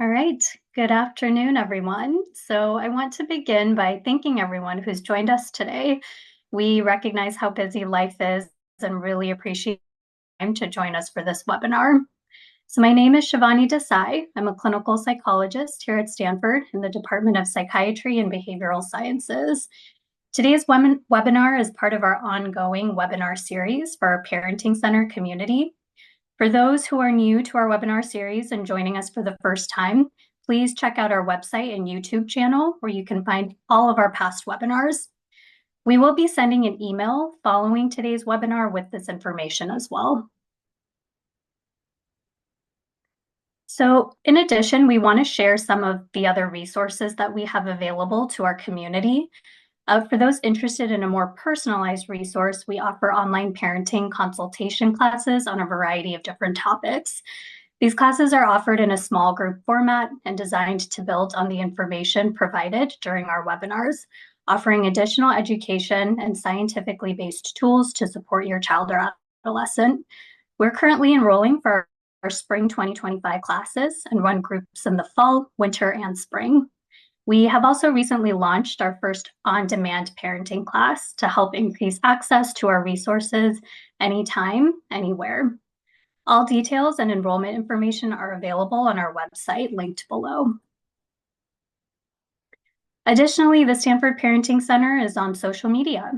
All right. Good afternoon, everyone. So I want to begin by thanking everyone who's joined us today. We recognize how busy life is and really appreciate time to join us for this webinar. So my name is Shivani Desai. I'm a clinical psychologist here at Stanford in the Department of Psychiatry and Behavioral Sciences. Today's webinar is part of our ongoing webinar series for our Parenting Center community. For those who are new to our webinar series and joining us for the first time, please check out our website and YouTube channel where you can find all of our past webinars. We will be sending an email following today's webinar with this information as well. So in addition, we want to share some of the other resources that we have available to our community. For those interested in a more personalized resource, we offer online parenting consultation classes on a variety of different topics. These classes are offered in a small group format and designed to build on the information provided during our webinars, offering additional education and scientifically based tools to support your child or adolescent. We're currently enrolling for our spring 2025 classes and run groups in the fall, winter, and spring. We have also recently launched our first on-demand parenting class to help increase access to our resources anytime, anywhere. All details and enrollment information are available on our website linked below. Additionally, the Stanford Parenting Center is on social media.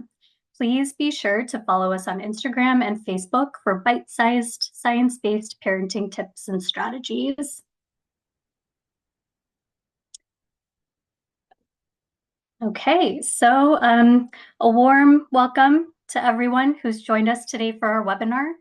Please be sure to follow us on Instagram and Facebook for bite-sized, science-based parenting tips and strategies. Okay, so a warm welcome to everyone who's joined us today for our webinar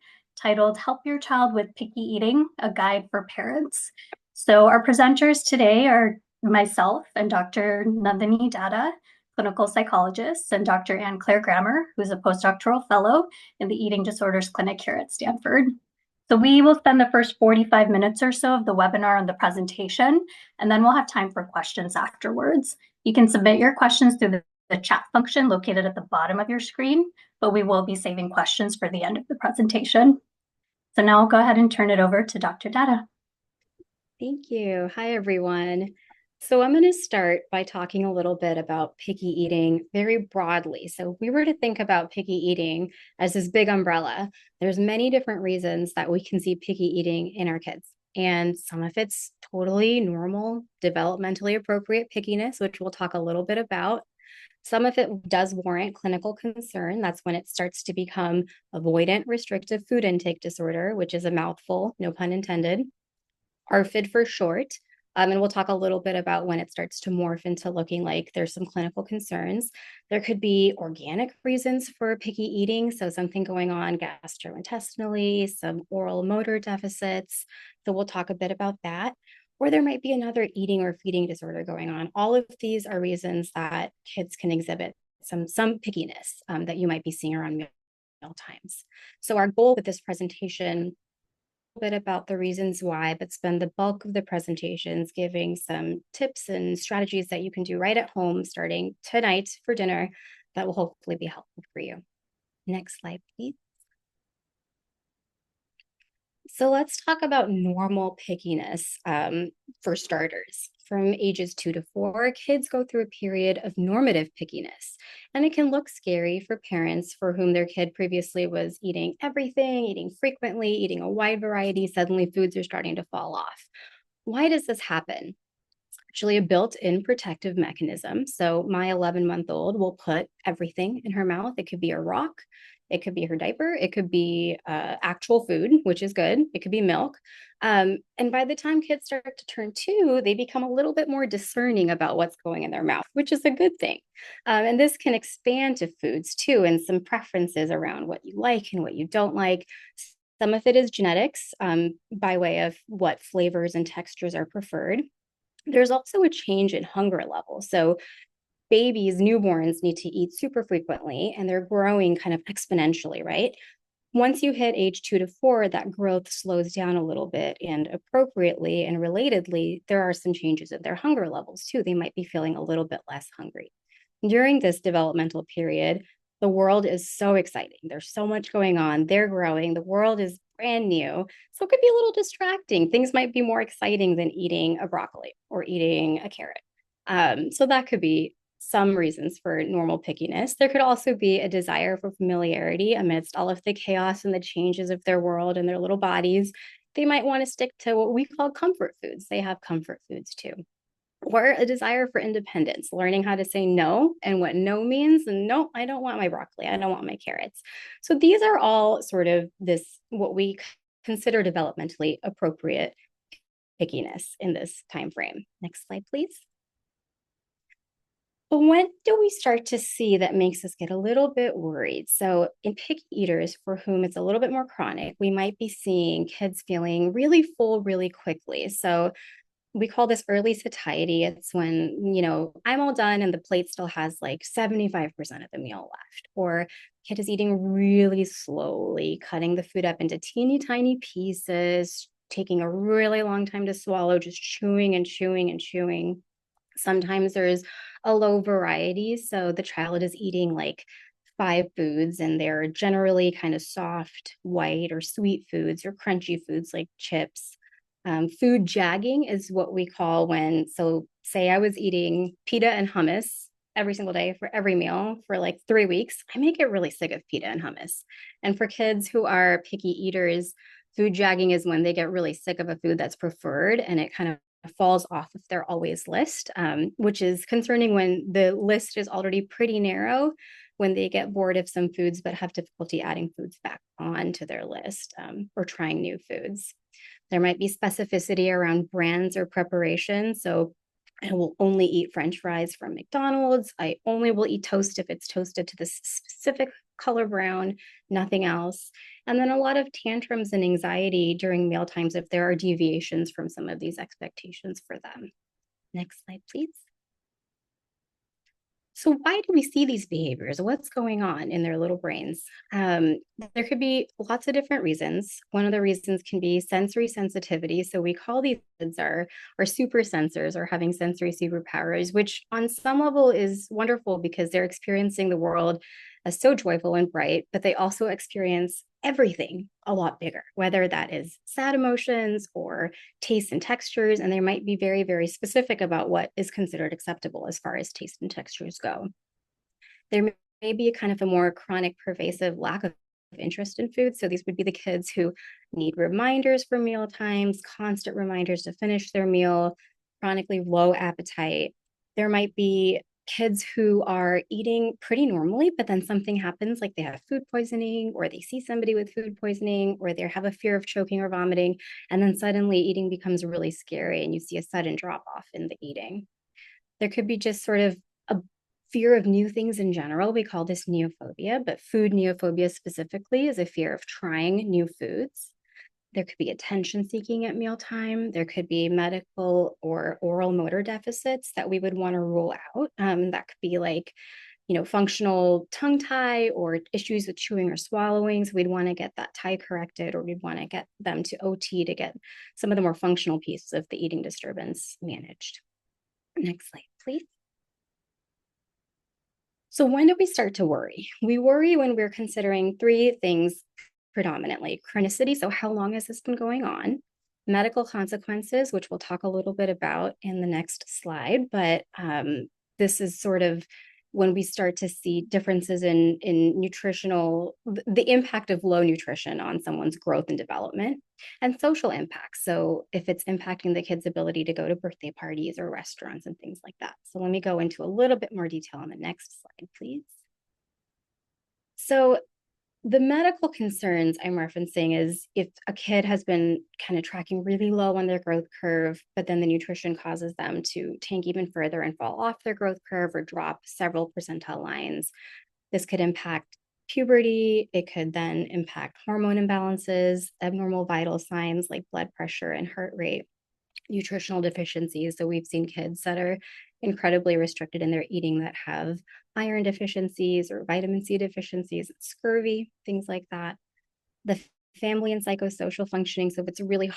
titled Help Your Child with Picky Eating, a Guide for Parents. So our presenters today are myself and Dr. Nandini Datta, clinical psychologist, and Dr. Anne Claire Grammer, who's a postdoctoral fellow in the Eating Disorders Clinic here at Stanford. So we will spend the first 45 minutes or so of the webinar on the presentation, and then we'll have time for questions afterwards. You can submit your questions through the chat function located at the bottom of your screen, but we will be saving questions for the end of the presentation. So now I'll go ahead and turn it over to Dr. Datta. Thank you. Hi, everyone. So I'm going to start by talking a little bit about picky eating very broadly. So if we were to think about picky eating as this big umbrella, there's many different reasons that we can see picky eating in our kids. And some of it's totally normal, developmentally appropriate pickiness, which we'll talk a little bit about. Some of it does warrant clinical concern. That's when it starts to become avoidant restrictive food intake disorder, which is a mouthful, no pun intended. ARFID for short. And we'll talk a little bit about when it starts to morph into looking like there's some clinical concerns. There could be organic reasons for picky eating. So something going on gastrointestinally, some oral motor deficits. So we'll talk a bit about that. Or there might be another eating or feeding disorder going on. All of these are reasons that kids can exhibit some pickiness that you might be seeing around meal times. So our goal with this presentation bit about the reasons why, but spend the bulk of the presentations giving some tips and strategies that you can do right at home starting tonight for dinner that will hopefully be helpful for you. Next slide, please. So let's talk about normal pickiness for starters. From ages 2 to 4, kids go through a period of normative pickiness. And it can look scary for parents for whom their kid previously was eating everything, eating frequently, eating a wide variety. Suddenly foods are starting to fall off. Why does this happen? It's actually a built-in protective mechanism. So my 11-month-old will put everything in her mouth. It could be a rock. It could be her diaper. It could be actual food, which is good. It could be milk. And by the time kids start to turn 2, they become a little bit more discerning about what's going in their mouth, which is a good thing. And this can expand to foods too, and some preferences around what you like and what you don't like. Some of it is genetics by way of what flavors and textures are preferred. There's also a change in hunger level. So babies, newborns need to eat super frequently and they're growing kind of exponentially, right? Once you hit age 2 to 4, that growth slows down a little bit, and appropriately and relatedly, there are some changes in their hunger levels too. They might be feeling a little bit less hungry. During this developmental period, the world is so exciting. There's so much going on. They're growing. The world is brand new. So it could be a little distracting. Things might be more exciting than eating a broccoli or eating a carrot. So that could be some reasons for normal pickiness. There could also be a desire for familiarity amidst all of the chaos and the changes of their world and their little bodies. They might want to stick to what we call comfort foods. They have comfort foods too. Or a desire for independence, learning how to say no and what no means. And no, I don't want my broccoli. I don't want my carrots. So these are all sort of this, what we consider developmentally appropriate pickiness in this time frame. Next slide, please. But when do we start to see that makes us get a little bit worried? So in picky eaters for whom it's a little bit more chronic, we might be seeing kids feeling really full really quickly. So we call this early satiety. It's when, I'm all done and the plate still has like 75% of the meal left, or kid is eating really slowly, cutting the food up into teeny tiny pieces, taking a really long time to swallow, just chewing and chewing and chewing. Sometimes there's a low variety. So the child is eating like 5 foods and they're generally kind of soft, white, or sweet foods or crunchy foods like chips. Food jagging is what we call when, so say I was eating pita and hummus every single day for every meal for like 3 weeks, I may get really sick of pita and hummus. And for kids who are picky eaters, food jagging is when they get really sick of a food that's preferred and it kind of falls off of their always list, which is concerning when the list is already pretty narrow, when they get bored of some foods but have difficulty adding foods back onto their list, or trying new foods. There might be specificity around brands or preparation. So I will only eat French fries from McDonald's. I only will eat toast if it's toasted to this specific color brown, nothing else. And then a lot of tantrums and anxiety during meal times if there are deviations from some of these expectations for them. Next slide, please. So why do we see these behaviors? What's going on in their little brains? There could be lots of different reasons. One of the reasons can be sensory sensitivity. So we call these kids our super sensors or having sensory superpowers, which on some level is wonderful because they're experiencing the world as so joyful and bright, but they also experience everything a lot bigger, whether that is sad emotions or tastes and textures. And they might be very, very specific about what is considered acceptable as far as taste and textures go. There may be a kind of a more chronic, pervasive lack of interest in food. So these would be the kids who need reminders for meal times, constant reminders to finish their meal, chronically low appetite. There might be kids who are eating pretty normally, but then something happens, like they have food poisoning, or they see somebody with food poisoning, or they have a fear of choking or vomiting, and then suddenly eating becomes really scary and you see a sudden drop off in the eating. There could be just sort of a fear of new things in general. We call this neophobia, but food neophobia specifically is a fear of trying new foods. There could be attention seeking at mealtime. There could be medical or oral motor deficits that we would want to rule out. That could be like, functional tongue tie or issues with chewing or swallowing. So we'd want to get that tie corrected, or we'd want to get them to OT to get some of the more functional pieces of the eating disturbance managed. Next slide, please. So when do we start to worry? We worry when we're considering 3 things predominantly: chronicity, so how long has this been going on? Medical consequences, which we'll talk a little bit about in the next slide, but this is sort of when we start to see differences in nutritional, the impact of low nutrition on someone's growth and development, and social impacts. So if it's impacting the kid's ability to go to birthday parties or restaurants and things like that. So let me go into a little bit more detail on the next slide, please. So the medical concerns I'm referencing is if a kid has been kind of tracking really low on their growth curve, but then the nutrition causes them to tank even further and fall off their growth curve or drop several percentile lines. This could impact puberty. It could then impact hormone imbalances, abnormal vital signs like blood pressure and heart rate, nutritional deficiencies. So we've seen kids that are incredibly restricted in their eating that have iron deficiencies or vitamin C deficiencies, scurvy, things like that. The family and psychosocial functioning. So if it's really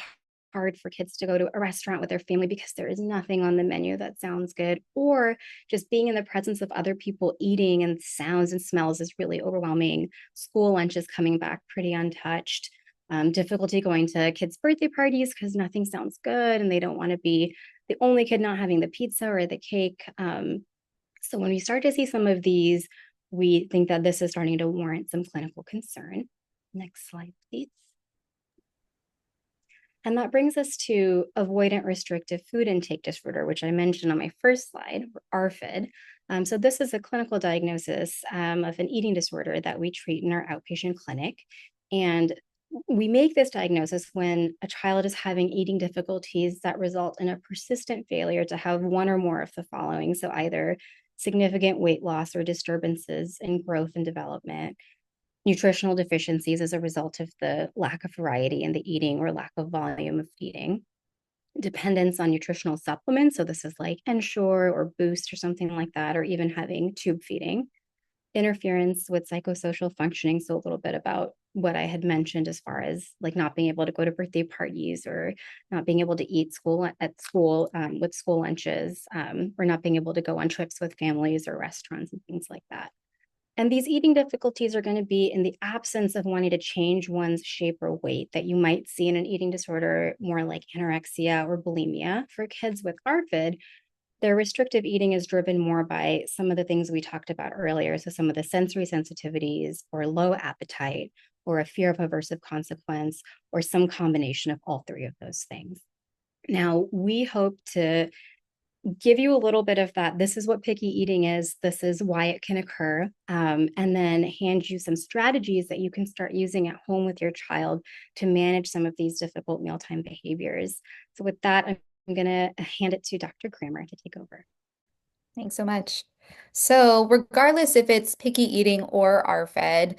hard for kids to go to a restaurant with their family because there is nothing on the menu that sounds good, or just being in the presence of other people eating and sounds and smells is really overwhelming. School lunch is coming back pretty untouched. difficulty going to kids' birthday parties because nothing sounds good and they don't want to be the only kid not having the pizza or the cake. So when we start to see some of these, we think that this is starting to warrant some clinical concern. Next slide, please. And that brings us to avoidant restrictive food intake disorder, which I mentioned on my first slide, ARFID. So this is a clinical diagnosis of an eating disorder that we treat in our outpatient clinic. And we make this diagnosis when a child is having eating difficulties that result in a persistent failure to have one or more of the following. So either significant weight loss or disturbances in growth and development, nutritional deficiencies as a result of the lack of variety in the eating or lack of volume of eating, dependence on nutritional supplements. So this is like Ensure or Boost or something like that, or even having tube feeding, interference with psychosocial functioning. So a little bit about what I had mentioned as far as like not being able to go to birthday parties or not being able to eat at school with school lunches, or not being able to go on trips with families or restaurants and things like that. And these eating difficulties are going to be in the absence of wanting to change one's shape or weight that you might see in an eating disorder, more like anorexia or bulimia. For kids with ARFID, their restrictive eating is driven more by some of the things we talked about earlier. So some of the sensory sensitivities or low appetite or a fear of aversive consequence or some combination of all three of those things. Now, we hope to give you a little bit of that. This is what picky eating is. This is why it can occur. And then hand you some strategies that you can start using at home with your child to manage some of these difficult mealtime behaviors. So with that, I'm going to hand it to Dr. Kramer to take over. Thanks so much. So, regardless if it's picky eating or ARFID,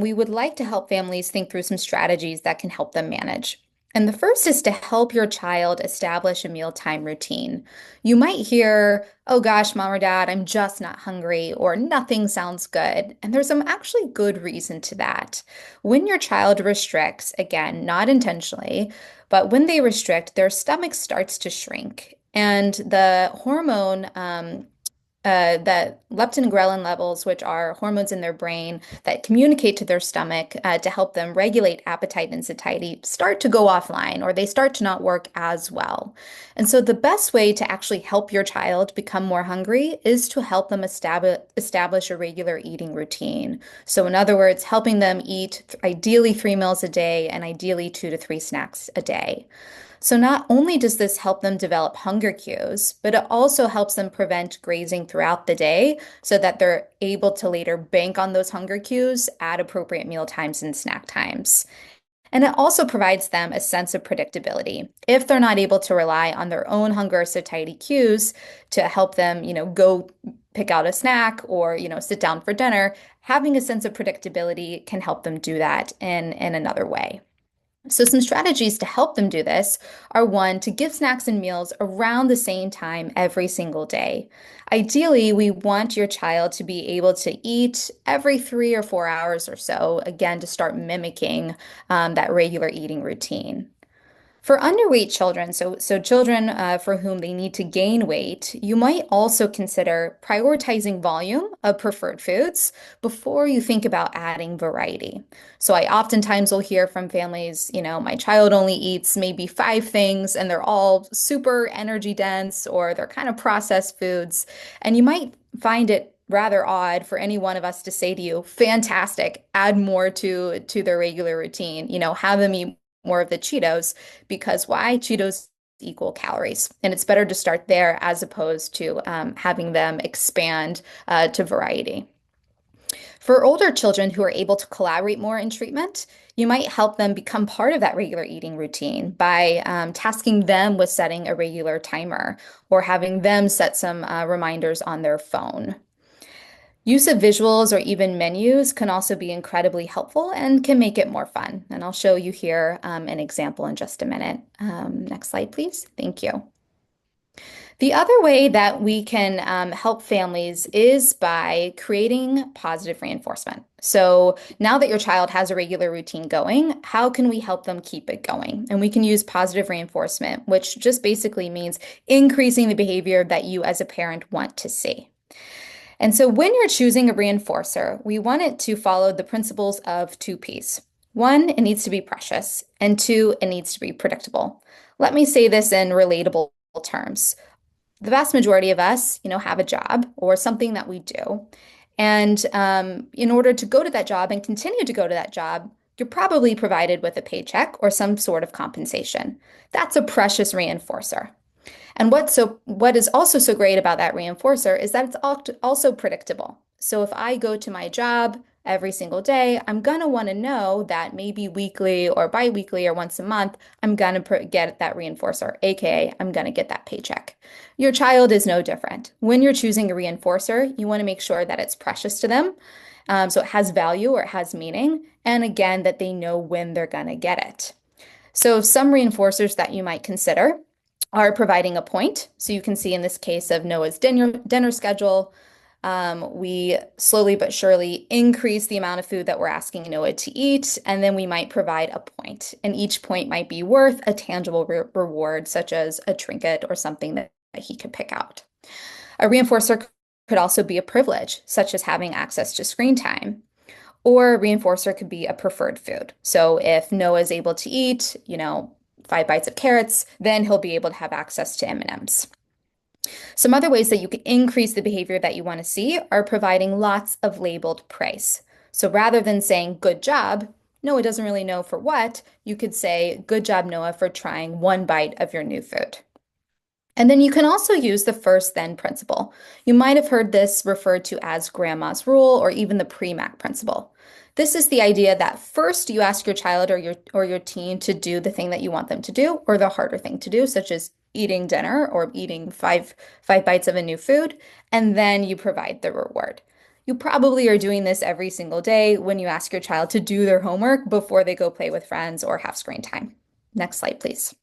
we would like to help families think through some strategies that can help them manage. And the first is to help your child establish a mealtime routine. You might hear, oh gosh, mom or dad, I'm just not hungry, or nothing sounds good. And there's some actually good reason to that. When your child restricts, again, not intentionally, but when they restrict, their stomach starts to shrink. And the hormone, that leptin and ghrelin levels, which are hormones in their brain that communicate to their stomach to help them regulate appetite and satiety, start to go offline or they start to not work as well. And so the best way to actually help your child become more hungry is to help them establish a regular eating routine. So in other words, helping them eat ideally 3 meals a day and ideally 2 to 3 snacks a day. So not only does this help them develop hunger cues, but it also helps them prevent grazing throughout the day so that they're able to later bank on those hunger cues at appropriate meal times and snack times. And it also provides them a sense of predictability. If they're not able to rely on their own hunger or satiety cues to help them, go pick out a snack or, sit down for dinner, having a sense of predictability can help them do that in another way. So some strategies to help them do this are one, to give snacks and meals around the same time every single day. Ideally, we want your child to be able to eat every 3 or 4 hours or so, again, to start mimicking that regular eating routine. For underweight children, so children for whom they need to gain weight, you might also consider prioritizing volume of preferred foods before you think about adding variety. So I oftentimes will hear from families, my child only eats maybe 5 things and they're all super energy dense or they're kind of processed foods. And you might find it rather odd for any one of us to say to you, fantastic, add more to their regular routine, have them eat more of the Cheetos, because why? Cheetos equal calories. And it's better to start there as opposed to having them expand to variety. For older children who are able to collaborate more in treatment, you might help them become part of that regular eating routine by tasking them with setting a regular timer or having them set some reminders on their phone. Use of visuals or even menus can also be incredibly helpful and can make it more fun. And I'll show you here an example in just a minute. Next slide, please. Thank you. The other way that we can help families is by creating positive reinforcement. So now that your child has a regular routine going, how can we help them keep it going? And we can use positive reinforcement, which just basically means increasing the behavior that you as a parent want to see. And so when you're choosing a reinforcer, we want it to follow the principles of 2 Ps. One, it needs to be precious, and two, it needs to be predictable. Let me say this in relatable terms. The vast majority of us, have a job or something that we do. And in order to go to that job and continue to go to that job, you're probably provided with a paycheck or some sort of compensation. That's a precious reinforcer. And what is also so great about that reinforcer is that it's also predictable. So if I go to my job every single day, I'm gonna want to know that maybe weekly or biweekly or once a month, I'm gonna get that reinforcer, aka I'm gonna get that paycheck. Your child is no different. When you're choosing a reinforcer, you want to make sure that it's precious to them, so it has value or it has meaning, and again that they know when they're gonna get it. So some reinforcers that you might consider are providing a point. So you can see in this case of Noah's dinner schedule, we slowly but surely increase the amount of food that we're asking Noah to eat, and then we might provide a point. And each point might be worth a tangible reward, such as a trinket or something that he could pick out. A reinforcer could also be a privilege, such as having access to screen time. Or a reinforcer could be a preferred food. So if Noah is able to eat, 5 bites of carrots, then he'll be able to have access to M&Ms. Some other ways that you can increase the behavior that you want to see are providing lots of labeled praise. So rather than saying good job, Noah doesn't really know for what, you could say good job, Noah, for trying 1 bite of your new food. And then you can also use the first then principle. You might have heard this referred to as grandma's rule or even the pre-MAC principle. This is the idea that first you ask your child or your teen to do the thing that you want them to do or the harder thing to do, such as eating dinner or eating five bites of a new food, and then you provide the reward. You probably are doing this every single day when you ask your child to do their homework before they go play with friends or have screen time. Next slide, please.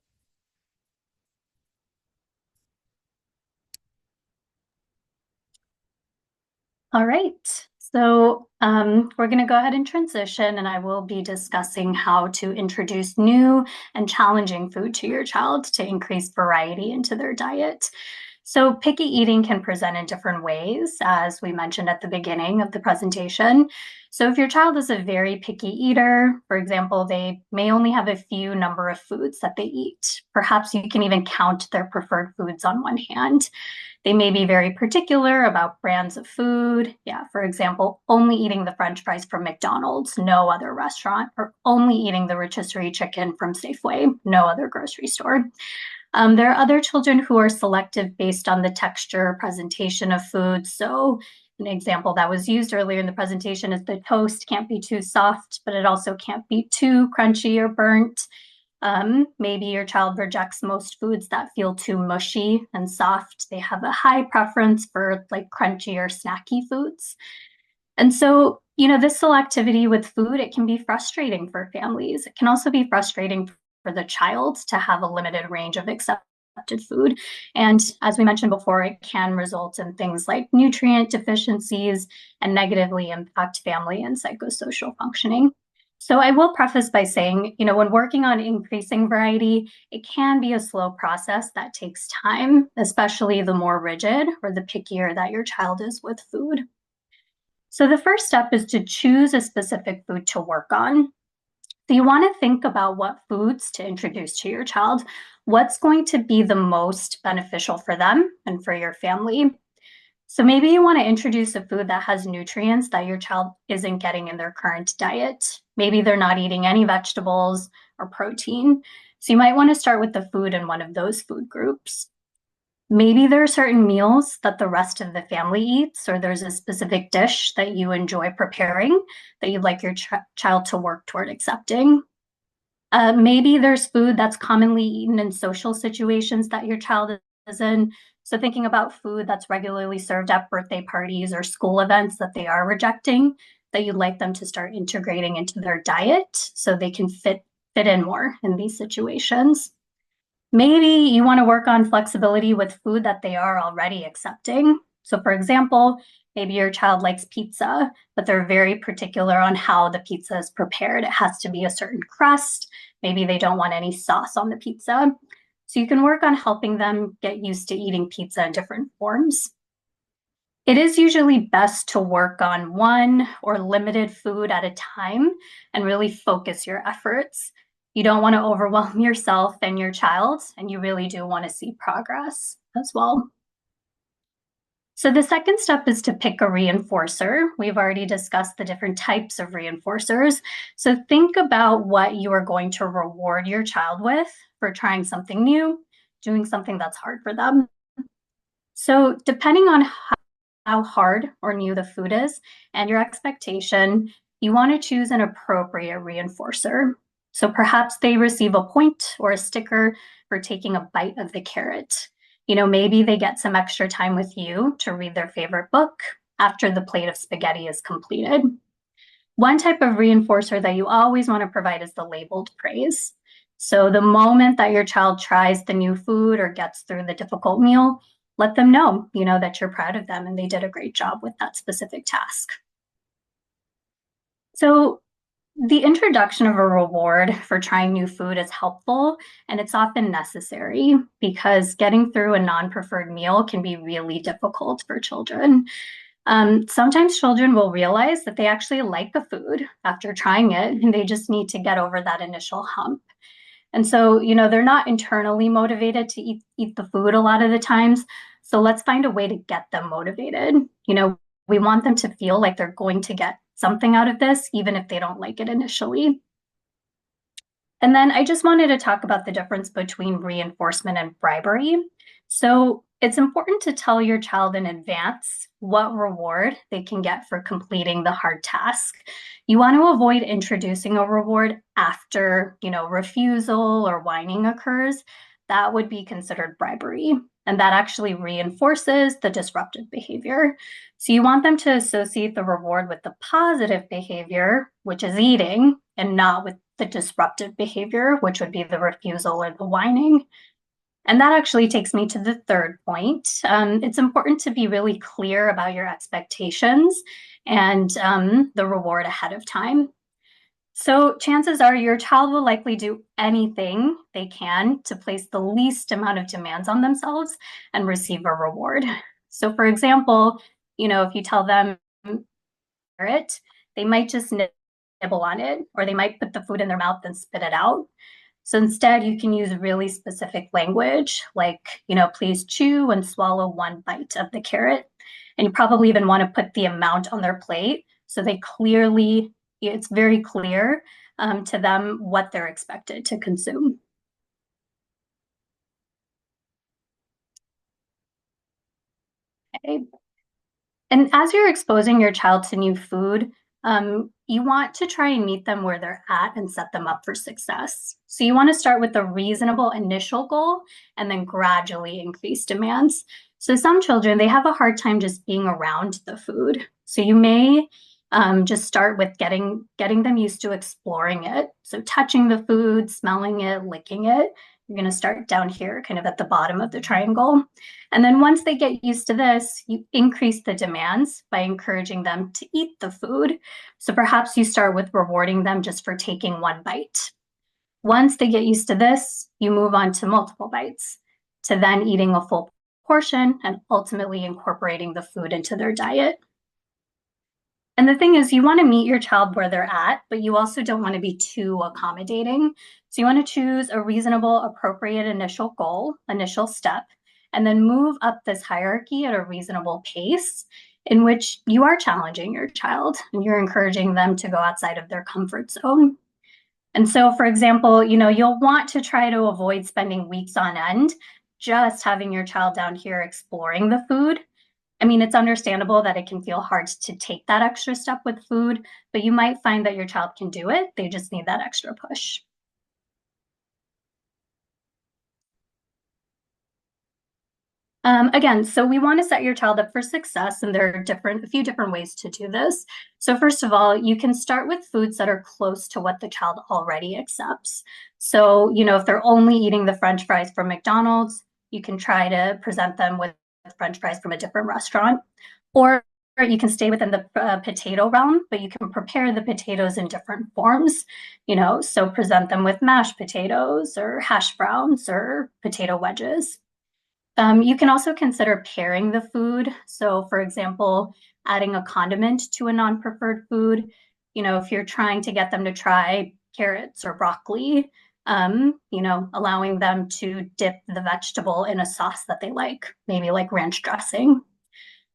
All right. So we're going to go ahead and transition, and I will be discussing how to introduce new and challenging food to your child to increase variety into their diet. So picky eating can present in different ways, as we mentioned at the beginning of the presentation. So if your child is a very picky eater, for example, they may only have a few number of foods that they eat. Perhaps you can even count their preferred foods on one hand. They may be very particular about brands of food. Yeah, for example, only eating the French fries from McDonald's, no other restaurant, or only eating the rotisserie chicken from Safeway, no other grocery store. There are other children who are selective based on the texture, presentation of food. So an example that was used earlier in the presentation is the toast can't be too soft, but it also can't be too crunchy or burnt. Maybe your child rejects most foods that feel too mushy and soft. They have a high preference for like crunchy or snacky foods. And so, this selectivity with food, it can be frustrating for families. It can also be frustrating for the child to have a limited range of accepted food. And as we mentioned before, it can result in things like nutrient deficiencies and negatively impact family and psychosocial functioning. So I will preface by saying, when working on increasing variety, it can be a slow process that takes time, especially the more rigid or the pickier that your child is with food. So the first step is to choose a specific food to work on. So you want to think about what foods to introduce to your child, what's going to be the most beneficial for them and for your family. So maybe you want to introduce a food that has nutrients that your child isn't getting in their current diet. Maybe they're not eating any vegetables or protein. So you might want to start with the food in one of those food groups. Maybe there are certain meals that the rest of the family eats, or there's a specific dish that you enjoy preparing that you'd like your child to work toward accepting. Maybe there's food that's commonly eaten in social situations that your child is in. So thinking about food that's regularly served at birthday parties or school events that they are rejecting, that you'd like them to start integrating into their diet so they can fit in more in these situations. Maybe you want to work on flexibility with food that they are already accepting. So for example, maybe your child likes pizza, but they're very particular on how the pizza is prepared. It has to be a certain crust. Maybe they don't want any sauce on the pizza. So you can work on helping them get used to eating pizza in different forms. It is usually best to work on one or limited food at a time and really focus your efforts. You don't want to overwhelm yourself and your child, and you really do want to see progress as well. So the second step is to pick a reinforcer. We've already discussed the different types of reinforcers. So think about what you are going to reward your child with for trying something new, doing something that's hard for them. So depending on how hard or new the food is and your expectation, you want to choose an appropriate reinforcer. So perhaps they receive a point or a sticker for taking a bite of the carrot. Maybe they get some extra time with you to read their favorite book after the plate of spaghetti is completed. One type of reinforcer that you always want to provide is the labeled praise. So the moment that your child tries the new food or gets through the difficult meal, let them know, that you're proud of them and they did a great job with that specific task. So the introduction of a reward for trying new food is helpful, and it's often necessary because getting through a non-preferred meal can be really difficult for children. Sometimes children will realize that they actually like a food after trying it, and they just need to get over that initial hump. And so, they're not internally motivated to eat the food a lot of the times. So let's find a way to get them motivated. We want them to feel like they're going to get something out of this, even if they don't like it initially. And then I just wanted to talk about the difference between reinforcement and bribery. So it's important to tell your child in advance what reward they can get for completing the hard task. You want to avoid introducing a reward after, refusal or whining occurs. That would be considered bribery. And that actually reinforces the disruptive behavior. So you want them to associate the reward with the positive behavior, which is eating, and not with the disruptive behavior, which would be the refusal or the whining. And that actually takes me to the third point. It's important to be really clear about your expectations and the reward ahead of time. So chances are your child will likely do anything they can to place the least amount of demands on themselves and receive a reward. So for example, if you tell them carrot, they might just nibble on it, or they might put the food in their mouth and spit it out. So instead, you can use really specific language like, please chew and swallow one bite of the carrot. And you probably even want to put the amount on their plate so it's very clear to them what they're expected to consume. Okay. And as you're exposing your child to new food, you want to try and meet them where they're at and set them up for success. So you want to start with a reasonable initial goal and then gradually increase demands. So some children, they have a hard time just being around the food. So you may just start with getting them used to exploring it. So touching the food, smelling it, licking it. You're going to start down here, kind of at the bottom of the triangle. And then once they get used to this, you increase the demands by encouraging them to eat the food. So perhaps you start with rewarding them just for taking one bite. Once they get used to this, you move on to multiple bites, to then eating a full portion and ultimately incorporating the food into their diet. And the thing is, you want to meet your child where they're at, but you also don't want to be too accommodating. So you want to choose a reasonable, appropriate initial goal, initial step, and then move up this hierarchy at a reasonable pace in which you are challenging your child and you're encouraging them to go outside of their comfort zone. And so, for example, you'll want to try to avoid spending weeks on end just having your child down here exploring the food. I mean, it's understandable that it can feel hard to take that extra step with food, but you might find that your child can do it. They just need that extra push. Again, so we want to set your child up for success, and there are a few different ways to do this. So first of all, you can start with foods that are close to what the child already accepts. So, if they're only eating the French fries from McDonald's, you can try to present them with French fries from a different restaurant. Or you can stay within the potato realm, but you can prepare the potatoes in different forms, so present them with mashed potatoes or hash browns or potato wedges. You can also consider pairing the food. So, for example, adding a condiment to a non-preferred food. If you're trying to get them to try carrots or broccoli, allowing them to dip the vegetable in a sauce that they like, maybe like ranch dressing.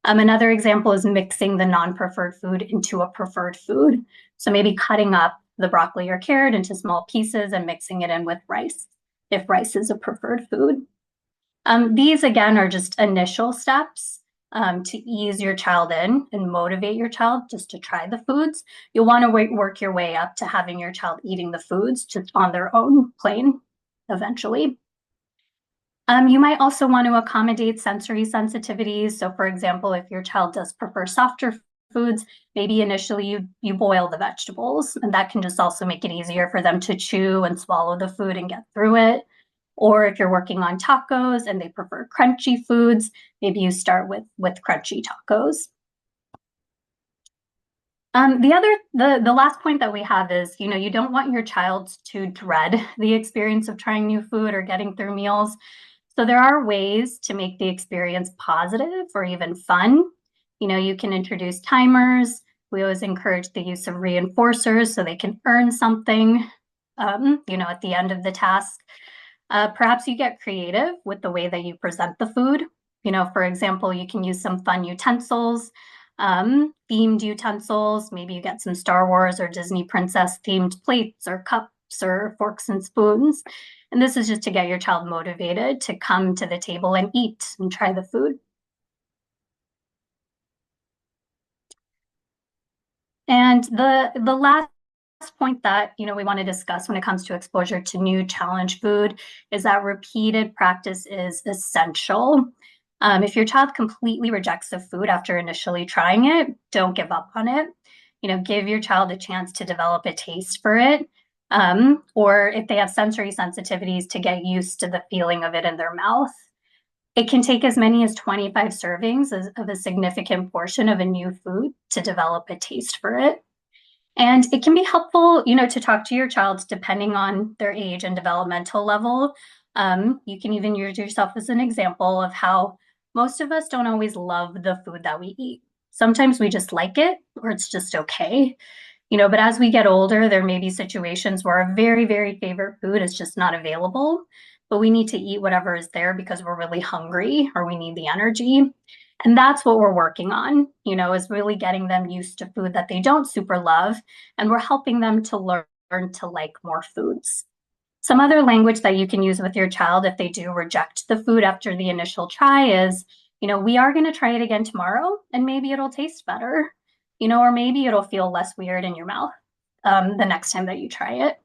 Another example is mixing the non-preferred food into a preferred food. So maybe cutting up the broccoli or carrot into small pieces and mixing it in with rice, if rice is a preferred food. These, again, are just initial steps to ease your child in and motivate your child just to try the foods. You'll want to work your way up to having your child eating the foods just on their own plane eventually. You might also want to accommodate sensory sensitivities. So, for example, if your child does prefer softer foods, maybe initially you boil the vegetables, and that can just also make it easier for them to chew and swallow the food and get through it. Or if you're working on tacos and they prefer crunchy foods, maybe you start with crunchy tacos. The last point that we have is, you don't want your child to dread the experience of trying new food or getting through meals. So there are ways to make the experience positive or even fun. You can introduce timers. We always encourage the use of reinforcers so they can earn something, at the end of the task. Perhaps you get creative with the way that you present the food. For example, you can use some fun utensils, themed utensils. Maybe you get some Star Wars or Disney princess themed plates or cups or forks and spoons. And this is just to get your child motivated to come to the table and eat and try the food. And the last point that we want to discuss when it comes to exposure to new challenge food is that repeated practice is essential. If your child completely rejects the food after initially trying it, don't give up on it. Give your child a chance to develop a taste for it. Or if they have sensory sensitivities, to get used to the feeling of it in their mouth. It can take as many as 25 servings of a significant portion of a new food to develop a taste for it. And it can be helpful, to talk to your child depending on their age and developmental level. You can even use yourself as an example of how most of us don't always love the food that we eat. Sometimes we just like it, or it's just okay. But as we get older, there may be situations where our very, very favorite food is just not available, but we need to eat whatever is there because we're really hungry or we need the energy. And that's what we're working on, is really getting them used to food that they don't super love. And we're helping them to learn to like more foods. Some other language that you can use with your child if they do reject the food after the initial try is, we are going to try it again tomorrow and maybe it'll taste better, or maybe it'll feel less weird in your mouth the next time that you try it.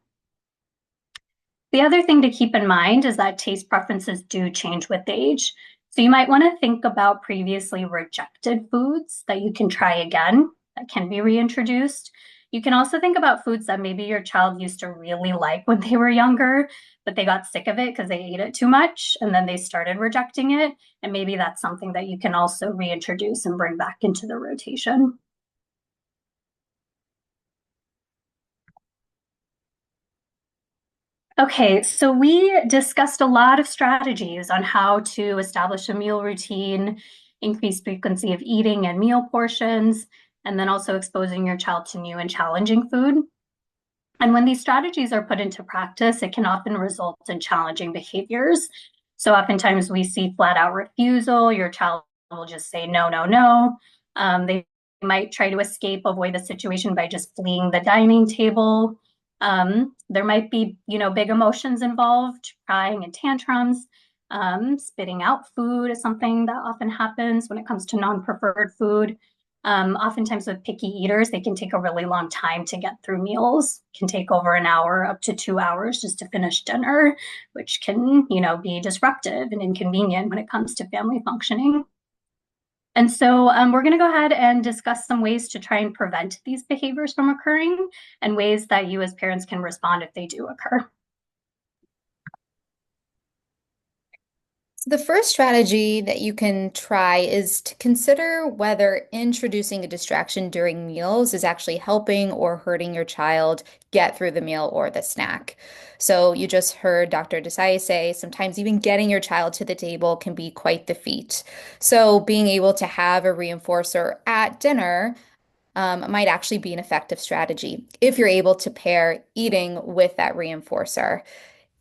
The other thing to keep in mind is that taste preferences do change with age. So you might want to think about previously rejected foods that you can try again, that can be reintroduced. You can also think about foods that maybe your child used to really like when they were younger, but they got sick of it because they ate it too much and then they started rejecting it. And maybe that's something that you can also reintroduce and bring back into the rotation. Okay, so we discussed a lot of strategies on how to establish a meal routine, increase frequency of eating and meal portions, and then also exposing your child to new and challenging food. And when these strategies are put into practice, it can often result in challenging behaviors. So oftentimes we see flat out refusal. Your child will just say, no, no, no. They might try to escape, avoid the situation by just fleeing the dining table. There might be, big emotions involved, crying and tantrums. Spitting out food is something that often happens when it comes to non-preferred food. Oftentimes with picky eaters, they can take a really long time to get through meals. It can take over an hour, up to 2 hours just to finish dinner, which can, be disruptive and inconvenient when it comes to family functioning. And so we're going to go ahead and discuss some ways to try and prevent these behaviors from occurring and ways that you as parents can respond if they do occur. The first strategy that you can try is to consider whether introducing a distraction during meals is actually helping or hurting your child get through the meal or the snack. So you just heard Dr. Desai say sometimes even getting your child to the table can be quite the feat. So being able to have a reinforcer at dinner might actually be an effective strategy if you're able to pair eating with that reinforcer.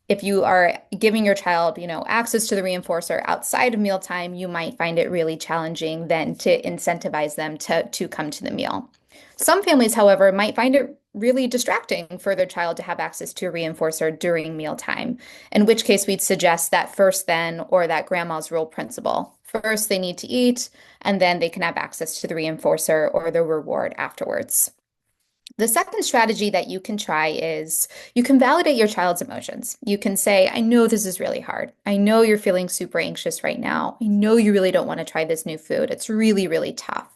If you are giving your child, access to the reinforcer outside of mealtime, you might find it really challenging then to incentivize them to come to the meal. Some families, however, might find it really distracting for their child to have access to a reinforcer during mealtime, in which case we'd suggest that first then or that grandma's rule principle. First, they need to eat, and then they can have access to the reinforcer or the reward afterwards. The second strategy that you can try is you can validate your child's emotions. You can say, I know this is really hard. I know you're feeling super anxious right now. I know you really don't want to try this new food. It's really, really tough,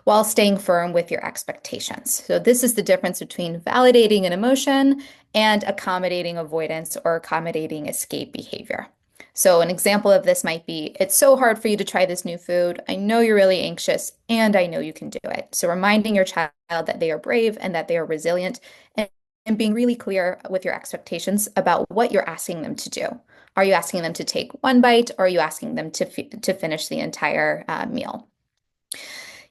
while staying firm with your expectations. So this is the difference between validating an emotion and accommodating avoidance or accommodating escape behavior. So an example of this might be, it's so hard for you to try this new food. I know you're really anxious and I know you can do it. So reminding your child that they are brave and that they are resilient and being really clear with your expectations about what you're asking them to do. Are you asking them to take one bite or are you asking them to finish the entire meal?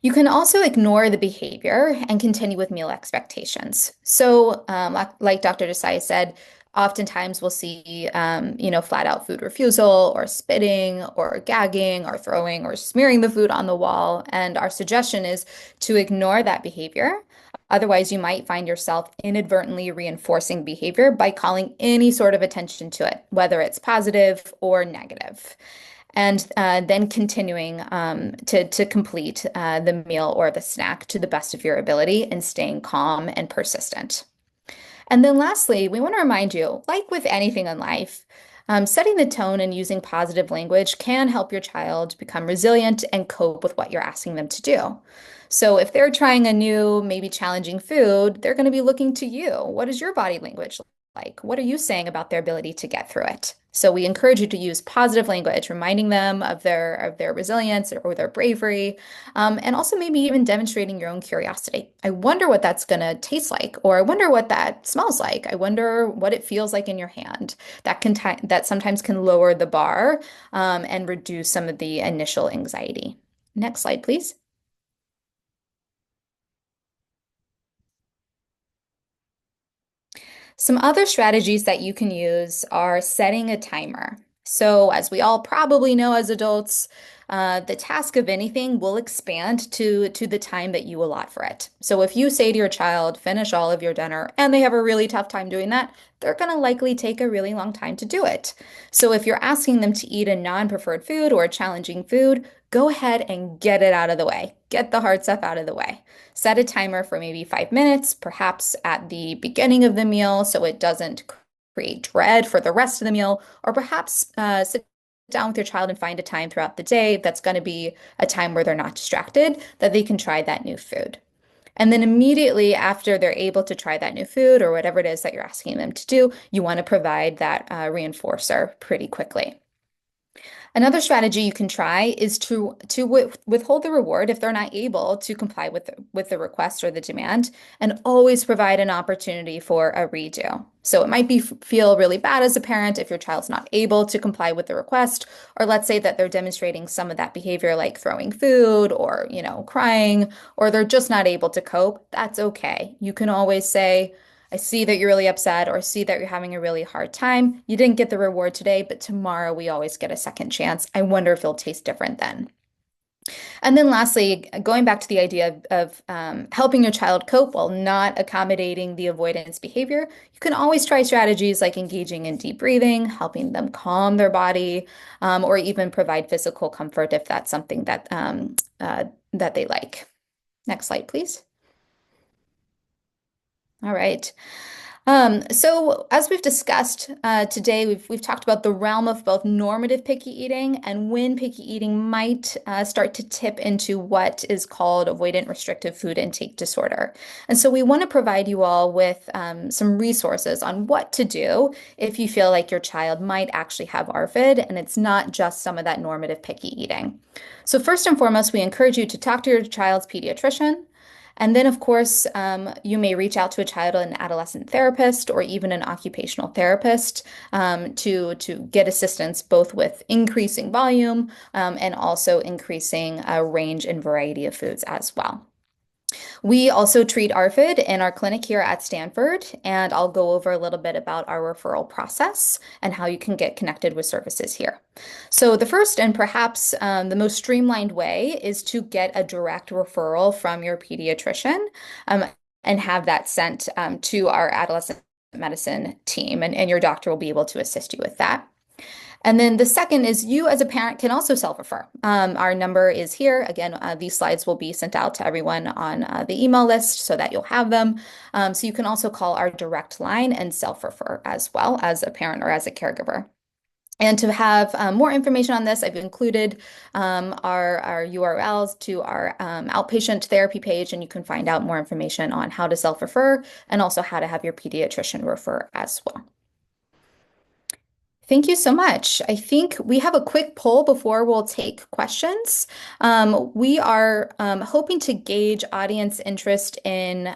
You can also ignore the behavior and continue with meal expectations. So, like Dr. Desai said, oftentimes we'll see, flat out food refusal or spitting or gagging or throwing or smearing the food on the wall. And our suggestion is to ignore that behavior. Otherwise, you might find yourself inadvertently reinforcing behavior by calling any sort of attention to it, whether it's positive or negative, and then continuing to complete the meal or the snack to the best of your ability and staying calm and persistent. And then lastly, we want to remind you, like with anything in life, setting the tone and using positive language can help your child become resilient and cope with what you're asking them to do. So if they're trying a new, maybe challenging food, they're going to be looking to you. What is your body language like? What are you saying about their ability to get through it? So we encourage you to use positive language, reminding them of their resilience or their bravery, and also maybe even demonstrating your own curiosity. I wonder what that's going to taste like, or I wonder what that smells like. I wonder what it feels like in your hand. That sometimes can lower the bar and reduce some of the initial anxiety. Next slide, please. Some other strategies that you can use are setting a timer. So, as we all probably know as adults, the task of anything will expand to the time that you allot for it. So, if you say to your child, finish all of your dinner, and they have a really tough time doing that, they're going to likely take a really long time to do it. So, if you're asking them to eat a non-preferred food or a challenging food, go ahead and get it out of the way. Get the hard stuff out of the way. Set a timer for maybe 5 minutes, perhaps at the beginning of the meal, so it doesn't create dread for the rest of the meal, or perhaps sit down with your child and find a time throughout the day that's going to be a time where they're not distracted, that they can try that new food. And then immediately after they're able to try that new food or whatever it is that you're asking them to do, you want to provide that reinforcer pretty quickly. Another strategy you can try is to withhold the reward if they're not able to comply with the request or the demand, and always provide an opportunity for a redo. So it might feel really bad as a parent if your child's not able to comply with the request, or let's say that they're demonstrating some of that behavior like throwing food or, crying, or they're just not able to cope. That's okay. You can always say, I see that you're really upset or see that you're having a really hard time. You didn't get the reward today, but tomorrow we always get a second chance. I wonder if it'll taste different then. And then lastly, going back to the idea of helping your child cope while not accommodating the avoidance behavior, you can always try strategies like engaging in deep breathing, helping them calm their body, or even provide physical comfort if that's something that they like. Next slide, please. All right. So as we've discussed today, we've talked about the realm of both normative picky eating and when picky eating might start to tip into what is called avoidant restrictive food intake disorder. And so we want to provide you all with some resources on what to do if you feel like your child might actually have ARFID and it's not just some of that normative picky eating. So first and foremost, we encourage you to talk to your child's pediatrician. And then, of course, you may reach out to a child and adolescent therapist or even an occupational therapist to get assistance both with increasing volume and also increasing a range and variety of foods as well. We also treat ARFID in our clinic here at Stanford, and I'll go over a little bit about our referral process and how you can get connected with services here. So the first and perhaps the most streamlined way is to get a direct referral from your pediatrician and have that sent to our adolescent medicine team, and your doctor will be able to assist you with that. And then the second is you as a parent can also self-refer. Our number is here. Again, these slides will be sent out to everyone on the email list so that you'll have them. So you can also call our direct line and self-refer as well as a parent or as a caregiver. And to have more information on this, I've included our URLs to our outpatient therapy page, and you can find out more information on how to self-refer and also how to have your pediatrician refer as well. Thank you so much. I think we have a quick poll before we'll take questions. We are hoping to gauge audience interest in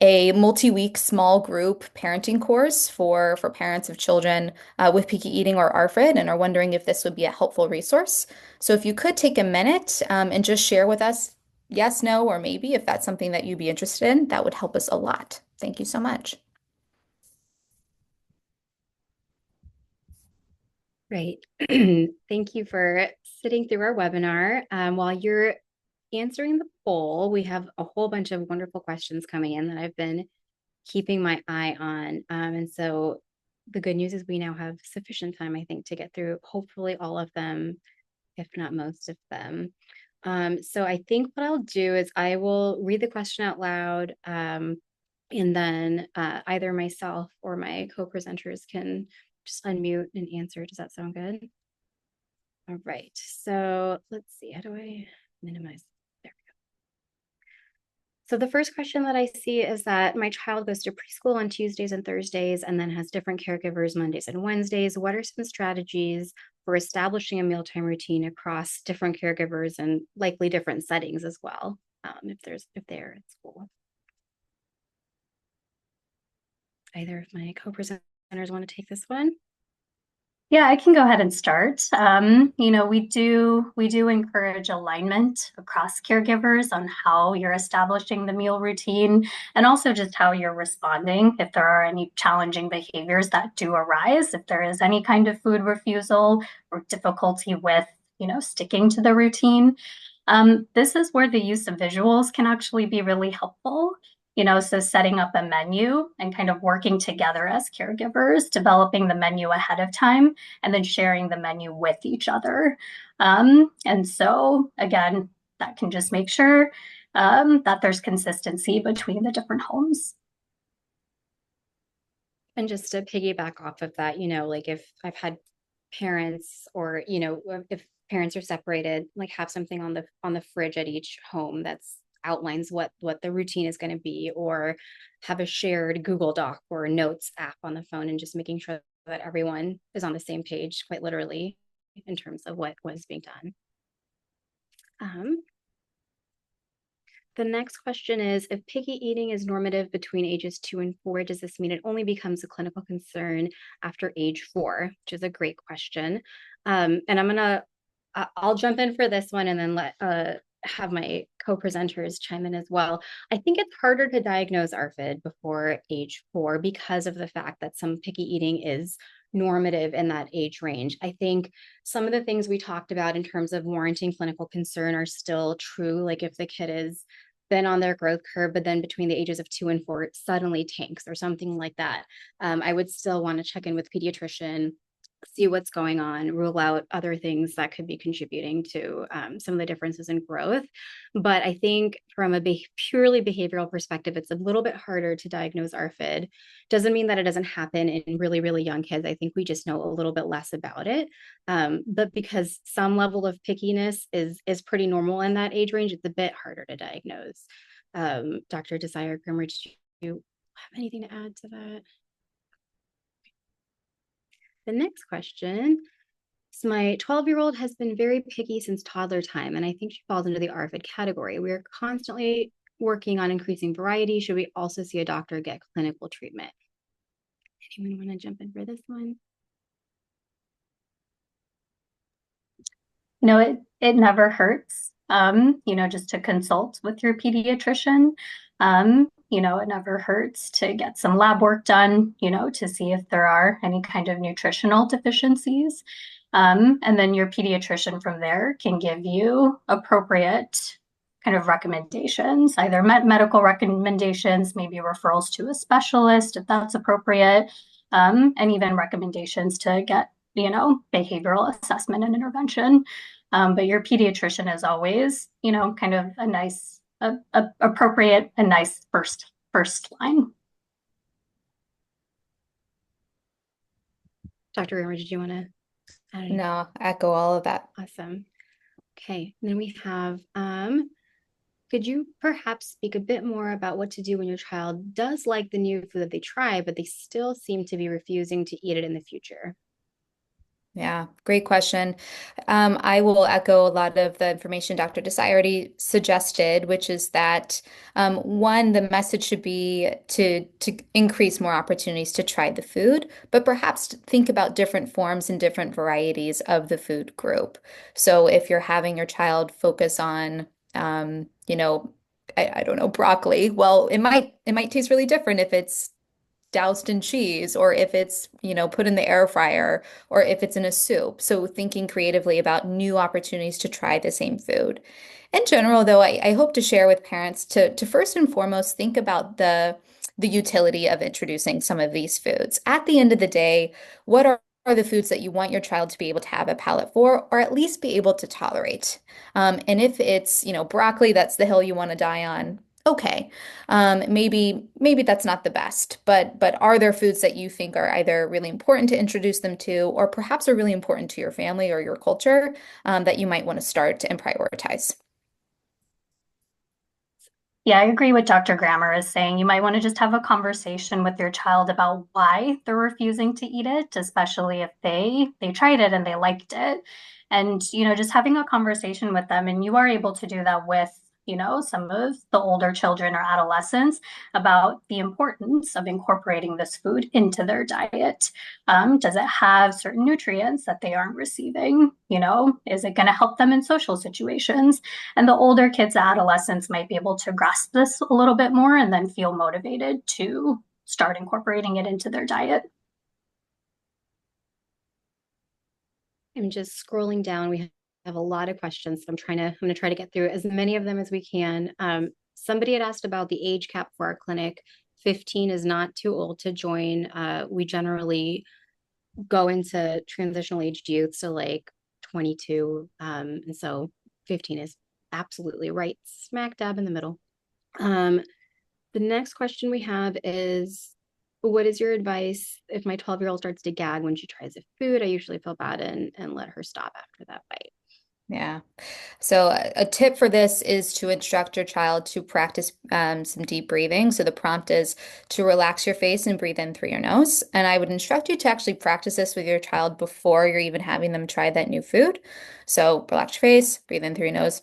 a multi-week small group parenting course for parents of children with picky eating or ARFID and are wondering if this would be a helpful resource. So if you could take a minute and just share with us yes, no, or maybe if that's something that you'd be interested in, that would help us a lot. Thank you so much. Great. Thank you for sitting through our webinar. While you're answering the poll, we have a whole bunch of wonderful questions coming in that I've been keeping my eye on. And so the good news is we now have sufficient time, I think, to get through hopefully all of them, if not most of them. So I think what I'll do is I will read the question out loud, and then either myself or my co-presenters can just unmute and answer. Does that sound good? All right, so let's see, how do I minimize? There we go. So the first question that I see is that my child goes to preschool on Tuesdays and Thursdays and then has different caregivers Mondays and Wednesdays. What are some strategies for establishing a mealtime routine across different caregivers and likely different settings as well, if they're at school? Either of my co-presenters want to take this one? Yeah, I can go ahead and start. We do encourage alignment across caregivers on how you're establishing the meal routine and also just how you're responding if there are any challenging behaviors that do arise, if there is any kind of food refusal or difficulty with, sticking to the routine. This is where the use of visuals can actually be really helpful. So setting up a menu and kind of working together as caregivers, developing the menu ahead of time, and then sharing the menu with each other. And so, again, that can just make sure that there's consistency between the different homes. And just to piggyback off of that, like if I've had parents or, if parents are separated, like have something on the fridge at each home that's outlines what the routine is going to be, or have a shared Google Doc or notes app on the phone, and just making sure that everyone is on the same page, quite literally, in terms of what was being done. The next question is, if picky eating is normative between ages 2 and 4, does this mean it only becomes a clinical concern after age 4? Which is a great question. And I'll jump in for this one and then have my co-presenters chime in as well. I think it's harder to diagnose ARFID before age 4 because of the fact that some picky eating is normative in that age range. I think some of the things we talked about in terms of warranting clinical concern are still true. Like if the kid has been on their growth curve, but then between the ages of 2 and 4, it suddenly tanks or something like that. I would still want to check in with pediatrician see what's going on, rule out other things that could be contributing to some of the differences in growth. But I think from a purely behavioral perspective, it's a little bit harder to diagnose ARFID. Doesn't mean that it doesn't happen in really, really young kids. I think we just know a little bit less about it. But because some level of pickiness is pretty normal in that age range, it's a bit harder to diagnose. Dr. Desai or Grimmer, do you have anything to add to that? The next question is, my 12-year-old has been very picky since toddler time, and I think she falls into the ARFID category. We are constantly working on increasing variety. Should we also see a doctor, get clinical treatment? Anyone want to jump in for this one? It never hurts, just to consult with your pediatrician. It never hurts to get some lab work done, to see if there are any kind of nutritional deficiencies. And then your pediatrician from there can give you appropriate kind of recommendations, either medical recommendations, maybe referrals to a specialist if that's appropriate, and even recommendations to get, behavioral assessment and intervention. But your pediatrician is always, kind of a nice, appropriate and nice first line. Dr. Rimmer, did you want to add anything? No, echo all of that. Awesome. Okay, and then we have, could you perhaps speak a bit more about what to do when your child does like the new food that they try, but they still seem to be refusing to eat it in the future? Yeah, great question. I will echo a lot of the information Dr. Desai already suggested, which is that one, the message should be to increase more opportunities to try the food, but perhaps to think about different forms and different varieties of the food group. So if you're having your child focus on, I don't know, broccoli, well, it might taste really different if it's doused in cheese or if it's, put in the air fryer or if it's in a soup. So thinking creatively about new opportunities to try the same food. In general, though, I hope to share with parents to first and foremost think about the utility of introducing some of these foods. At the end of the day, what are the foods that you want your child to be able to have a palate for, or at least be able to tolerate? And if it's, broccoli, that's the hill you want to die on. Okay, maybe that's not the best, but are there foods that you think are either really important to introduce them to, or perhaps are really important to your family or your culture that you might want to start and prioritize? Yeah, I agree with Dr. Grammer is saying. You might want to just have a conversation with your child about why they're refusing to eat it, especially if they tried it and they liked it. And, just having a conversation with them. And you are able to do that with, some of the older children or adolescents about the importance of incorporating this food into their diet. Does it have certain nutrients that they aren't receiving? Is it going to help them in social situations? And the older kids, adolescents might be able to grasp this a little bit more and then feel motivated to start incorporating it into their diet. I'm just scrolling down. We have a lot of questions. So I'm going to try to get through as many of them as we can. Somebody had asked about the age cap for our clinic. 15 is not too old to join. We generally go into transitional aged youth, so like 22. And so 15 is absolutely right smack dab in the middle. The next question we have is, what is your advice if my 12-year-old starts to gag when she tries a food? I usually feel bad and let her stop after that bite. Yeah. So a tip for this is to instruct your child to practice some deep breathing. So the prompt is to relax your face and breathe in through your nose. And I would instruct you to actually practice this with your child before you're even having them try that new food. So relax your face, breathe in through your nose.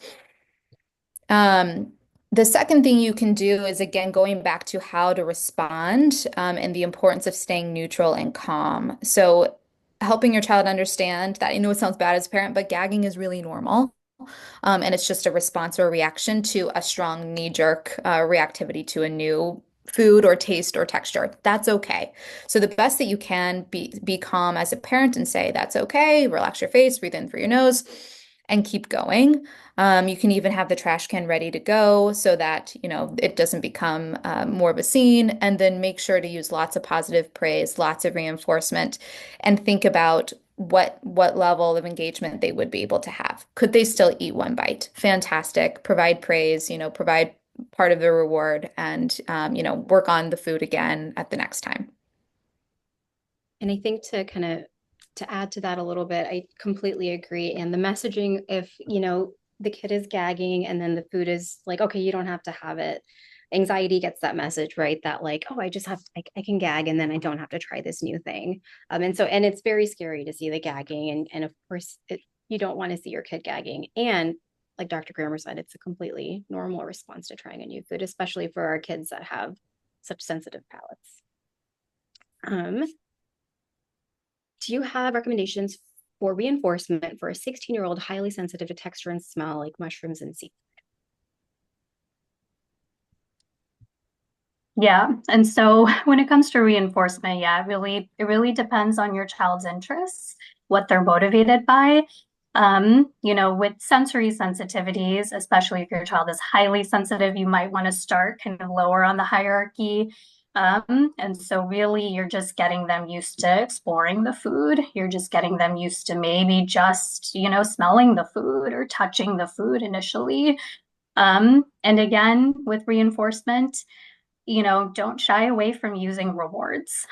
The second thing you can do is, again, going back to how to respond and the importance of staying neutral and calm. So helping your child understand that, I know it sounds bad as a parent, but gagging is really normal. And it's just a response or a reaction to a strong knee-jerk reactivity to a new food or taste or texture. That's okay. So the best that you can be calm as a parent and say, that's okay, relax your face, breathe in through your nose, and keep going. You can even have the trash can ready to go so that, it doesn't become more of a scene. And then make sure to use lots of positive praise, lots of reinforcement, and think about what level of engagement they would be able to have. Could they still eat one bite? Fantastic. Provide praise, provide part of the reward and work on the food again at the next time. And I think to add to that a little bit, I completely agree. And the messaging, if the kid is gagging and then the food is like, okay, you don't have to have it. Anxiety gets that message, right? That like, oh, I can gag and then I don't have to try this new thing. And it's very scary to see the gagging. And of course, you don't want to see your kid gagging. And like Dr. Grammer said, it's a completely normal response to trying a new food, especially for our kids that have such sensitive palates. Do you have recommendations for reinforcement for a 16-year-old highly sensitive to texture and smell like mushrooms and seafood? Yeah. And so when it comes to reinforcement, yeah, it really depends on your child's interests, what they're motivated by. With sensory sensitivities, especially if your child is highly sensitive, you might want to start kind of lower on the hierarchy. And so really you're just getting them used to exploring the food. You're just getting them used to maybe just, smelling the food or touching the food initially. And again, with reinforcement, don't shy away from using rewards.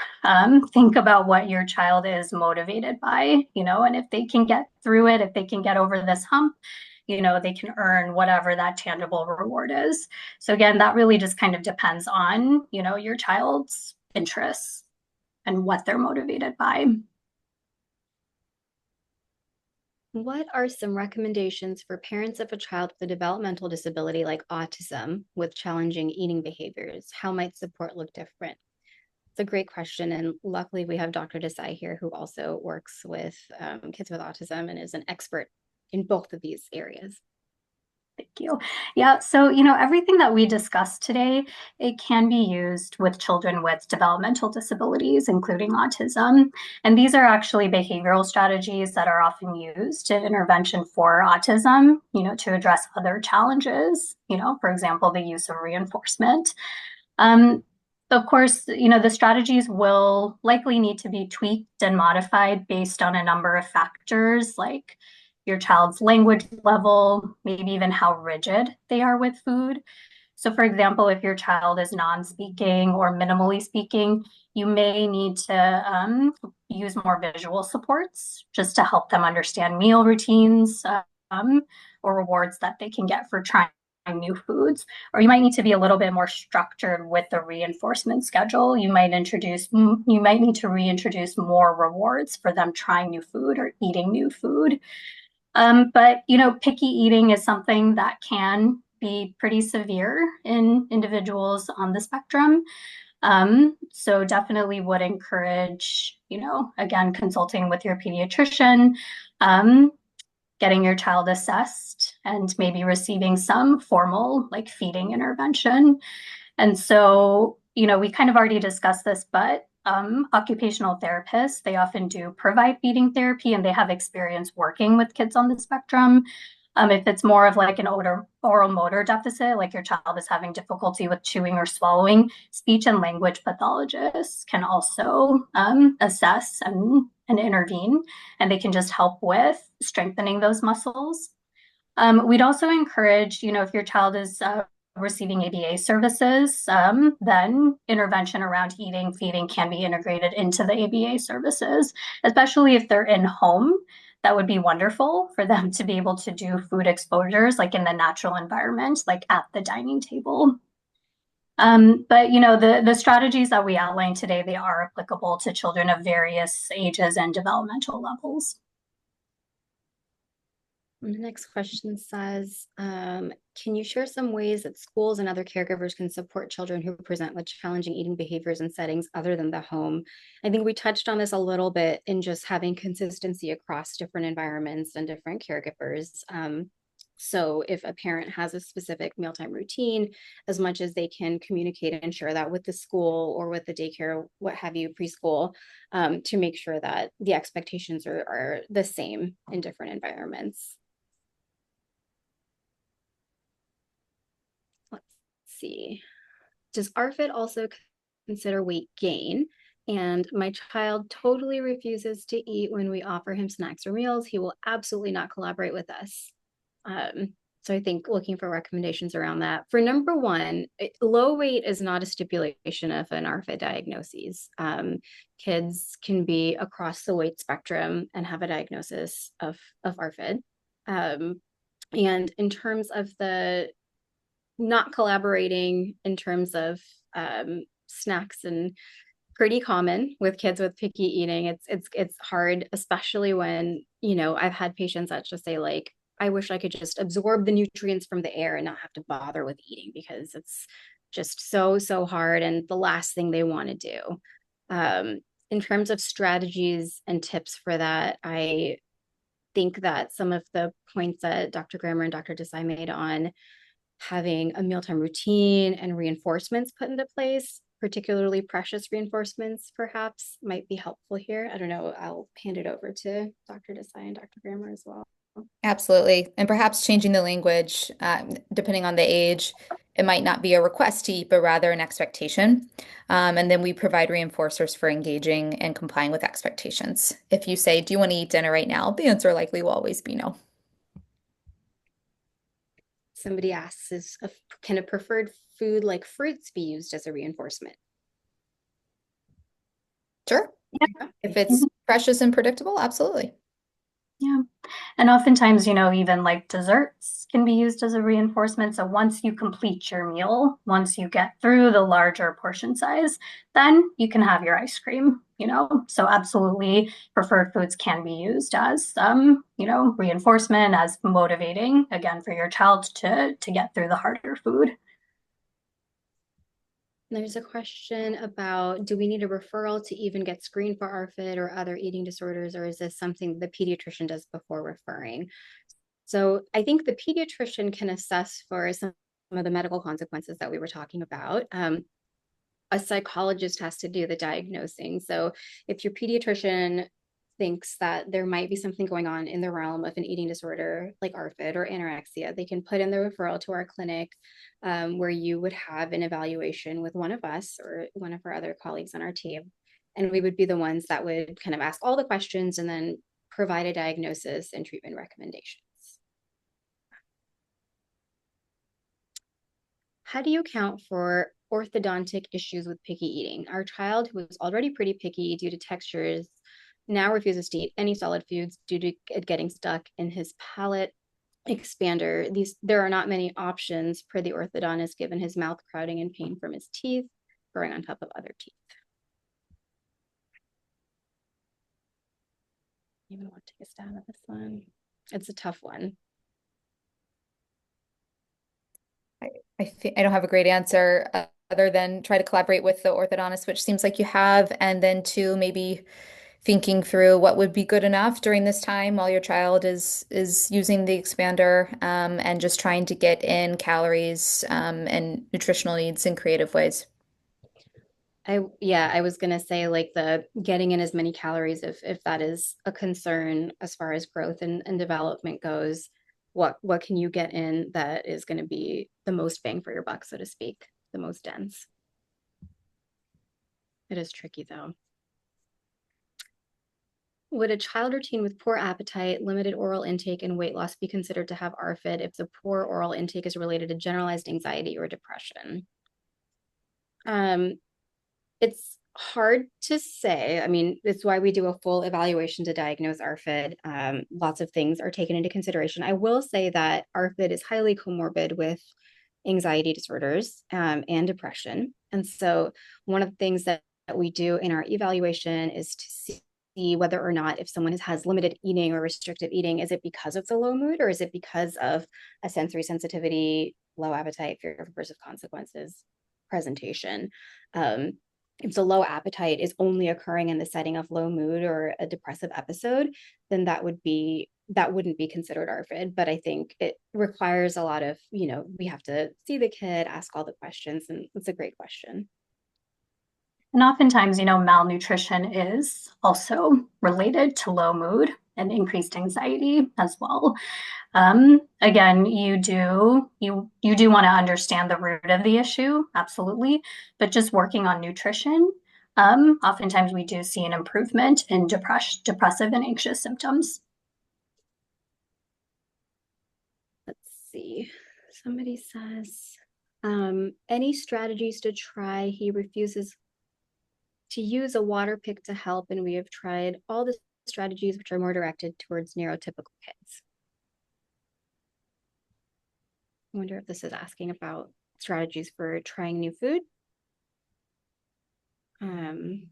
Think about what your child is motivated by, and if they can get through it, if they can get over this hump, they can earn whatever that tangible reward is. So again, that really just kind of depends on, your child's interests and what they're motivated by. What are some recommendations for parents of a child with a developmental disability like autism with challenging eating behaviors? How might support look different? It's a great question. And luckily, we have Dr. Desai here, who also works with kids with autism and is an expert in both of these areas. Thank you. Yeah, so everything that we discussed today, it can be used with children with developmental disabilities, including autism. And these are actually behavioral strategies that are often used in intervention for autism, to address other challenges, for example, the use of reinforcement. Of course, the strategies will likely need to be tweaked and modified based on a number of factors like your child's language level, maybe even how rigid they are with food. So, for example, if your child is non-speaking or minimally speaking, you may need to use more visual supports just to help them understand meal routines or rewards that they can get for trying new foods. Or you might need to be a little bit more structured with the reinforcement schedule. You might need to reintroduce more rewards for them trying new food or eating new food. But picky eating is something that can be pretty severe in individuals on the spectrum. So definitely would encourage, again, consulting with your pediatrician, getting your child assessed, and maybe receiving some formal like feeding intervention. And so, we kind of already discussed this, but occupational therapists, they often do provide feeding therapy and they have experience working with kids on the spectrum. If it's more of like an oral motor deficit, like your child is having difficulty with chewing or swallowing, speech and language pathologists can also assess and intervene, and they can just help with strengthening those muscles. We'd also encourage, if your child is receiving ABA services, then intervention around eating, feeding can be integrated into the ABA services, especially if they're in home. That would be wonderful for them to be able to do food exposures like in the natural environment, like at the dining table. But the strategies that we outlined today, they are applicable to children of various ages and developmental levels. The next question says, can you share some ways that schools and other caregivers can support children who present with challenging eating behaviors in settings other than the home? I think we touched on this a little bit in just having consistency across different environments and different caregivers. So if a parent has a specific mealtime routine, as much as they can communicate and share that with the school or with the daycare, what have you, preschool, to make sure that the expectations are the same in different environments. Let's see. Does ARFID also consider weight gain? And my child totally refuses to eat when we offer him snacks or meals. He will absolutely not collaborate with us. So I think looking for recommendations around that. For number one, low weight is not a stipulation of an ARFID diagnosis. Kids can be across the weight spectrum and have a diagnosis of ARFID. And in terms of the not collaborating in terms of snacks, and pretty common with kids with picky eating. It's hard, especially when, I've had patients that just say like, I wish I could just absorb the nutrients from the air and not have to bother with eating because it's just so hard and the last thing they want to do. In terms of strategies and tips for that, I think that some of the points that Dr. Grammer and Dr. Desai made on having a mealtime routine and reinforcements put into place, particularly precious reinforcements, perhaps might be helpful here. I don't know. I'll hand it over to Dr. Desai and Dr. Grammer as well. Absolutely. And perhaps changing the language, depending on the age, it might not be a request to eat, but rather an expectation. And then we provide reinforcers for engaging and complying with expectations. If you say, "Do you want to eat dinner right now?" the answer likely will always be no. Somebody asks, can a preferred food like fruits be used as a reinforcement? Sure. Yeah. If it's precious and predictable, absolutely. Yeah. And oftentimes, even like desserts can be used as a reinforcement. So once you complete your meal, once you get through the larger portion size, then you can have your ice cream, So absolutely preferred foods can be used as reinforcement, as motivating, again, for your child to get through the harder food. There's a question about, do we need a referral to even get screened for ARFID or other eating disorders, or is this something the pediatrician does before referring? So I think the pediatrician can assess for some of the medical consequences that we were talking about. A psychologist has to do the diagnosing. So if your pediatrician thinks that there might be something going on in the realm of an eating disorder like ARFID or anorexia, they can put in the referral to our clinic, where you would have an evaluation with one of us or one of our other colleagues on our team. And we would be the ones that would kind of ask all the questions and then provide a diagnosis and treatment recommendations. How do you account for orthodontic issues with picky eating? Our child, who is already pretty picky due to textures, now refuses to eat any solid foods due to it getting stuck in his palate expander. There are not many options per the orthodontist, given his mouth crowding and pain from his teeth growing on top of other teeth. Even want to take a stab at this one. It's a tough one. I don't have a great answer other than try to collaborate with the orthodontist, which seems like you have, and then two, maybe thinking through what would be good enough during this time while your child is using the expander, and just trying to get in calories and nutritional needs in creative ways. I was gonna say like the getting in as many calories if that is a concern as far as growth and development goes. What can you get in that is going to be the most bang for your buck, so to speak, the most dense? It is tricky though. Would a child routine with poor appetite, limited oral intake, and weight loss be considered to have ARFID if the poor oral intake is related to generalized anxiety or depression? It's hard to say. I mean, it's why we do a full evaluation to diagnose ARFID. Lots of things are taken into consideration. I will say that ARFID is highly comorbid with anxiety disorders, and depression. And so one of the things that we do in our evaluation is to see whether or not, if someone has limited eating or restrictive eating, is it because of the low mood, or is it because of a sensory sensitivity, low appetite, fear of aversive consequences presentation? If the low appetite is only occurring in the setting of low mood or a depressive episode, then that wouldn't be considered ARFID. But I think it requires a lot of, we have to see the kid, ask all the questions, and it's a great question. And oftentimes, malnutrition is also related to low mood and increased anxiety as well. Again, you do want to understand the root of the issue, absolutely, but just working on nutrition oftentimes we do see an improvement in depressive and anxious symptoms. Let's see. Somebody says, any strategies to try? He refuses to use a water pick to help, and we have tried all the strategies which are more directed towards neurotypical kids. I wonder if this is asking about strategies for trying new food. I'm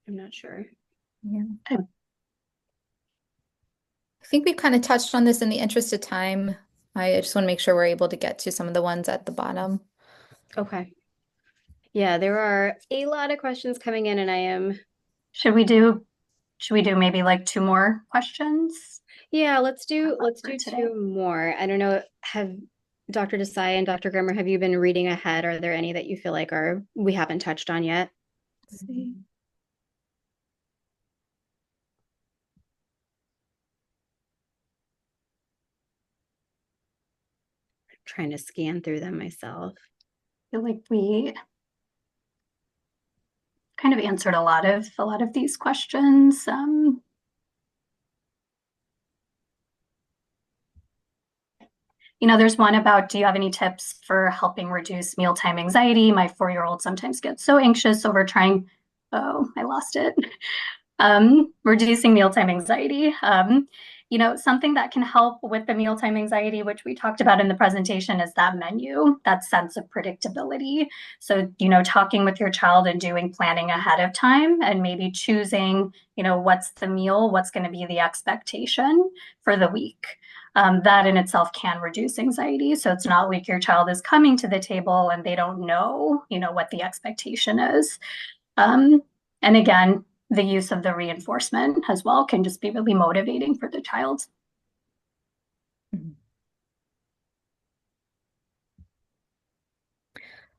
not sure. Yeah. I think we kind of touched on this in the interest of time. I just want to make sure we're able to get to some of the ones at the bottom. Okay. Yeah, there are a lot of questions coming in, and I am. Should we do maybe like 2 more questions? Yeah, let's do today. 2 more. I don't know, have Dr. Desai and Dr. Grimmer, have you been reading ahead? Are there any that you feel like we haven't touched on yet? Let's see. I'm trying to scan through them myself. I feel like we kind of answered a lot of these questions. There's one about, do you have any tips for helping reduce mealtime anxiety? My 4-year-old sometimes gets so anxious over trying, oh, I lost it. Reducing mealtime anxiety. Something that can help with the mealtime anxiety, which we talked about in the presentation, is that menu, that sense of predictability. So, talking with your child and doing planning ahead of time and maybe choosing, what's the meal, what's going to be the expectation for the week. That in itself can reduce anxiety. So it's not like your child is coming to the table and they don't know, what the expectation is. And again, the use of the reinforcement as well can just be really motivating for the child.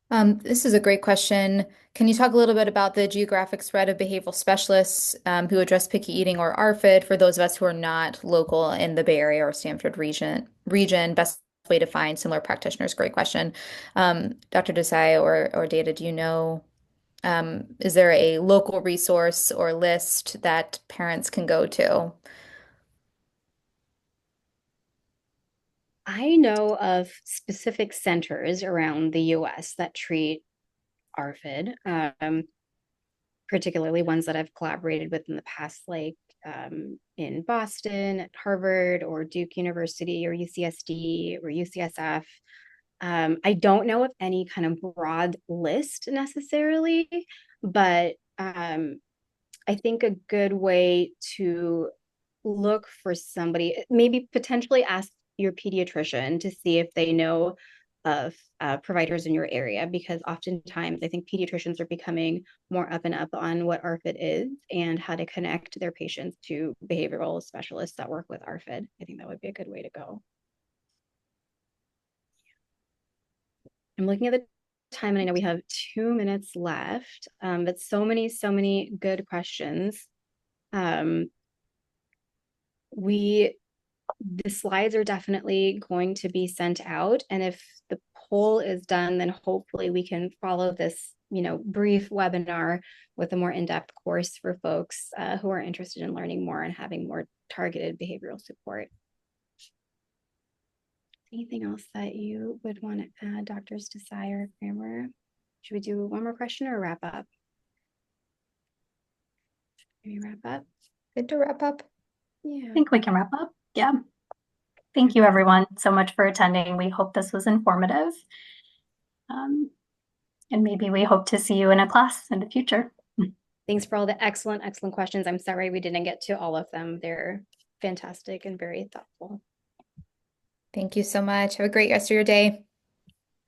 This is a great question. Can you talk a little bit about the geographic spread of behavioral specialists who address picky eating or ARFID for those of us who are not local in the Bay Area or Stanford region? Best way to find similar practitioners? Great question. Dr. Desai or Datta, do you know, is there a local resource or list that parents can go to? I know of specific centers around the US that treat ARFID, particularly ones that I've collaborated with in the past, like in Boston, at Harvard, or Duke University, or UCSD, or UCSF. I don't know of any kind of broad list necessarily, but I think a good way to look for somebody, maybe potentially ask your pediatrician to see if they know of providers in your area, because oftentimes I think pediatricians are becoming more up and up on what ARFID is and how to connect their patients to behavioral specialists that work with ARFID. I think that would be a good way to go. I'm looking at the time and I know we have 2 minutes left, but so many good questions. The slides are definitely going to be sent out, and if the poll is done, then hopefully we can follow this brief webinar with a more in-depth course for folks who are interested in learning more and having more targeted behavioral support. Anything else that you would want to add, Doctors Desai or Grammer? Should we do one more question or wrap up? Maybe wrap up. Good to wrap up. Yeah. I think we can wrap up. Yeah. Thank you, everyone, so much for attending. We hope this was informative. And maybe we hope to see you in a class in the future. Thanks for all the excellent questions. I'm sorry we didn't get to all of them. They're fantastic and very thoughtful. Thank you so much. Have a great rest of your day.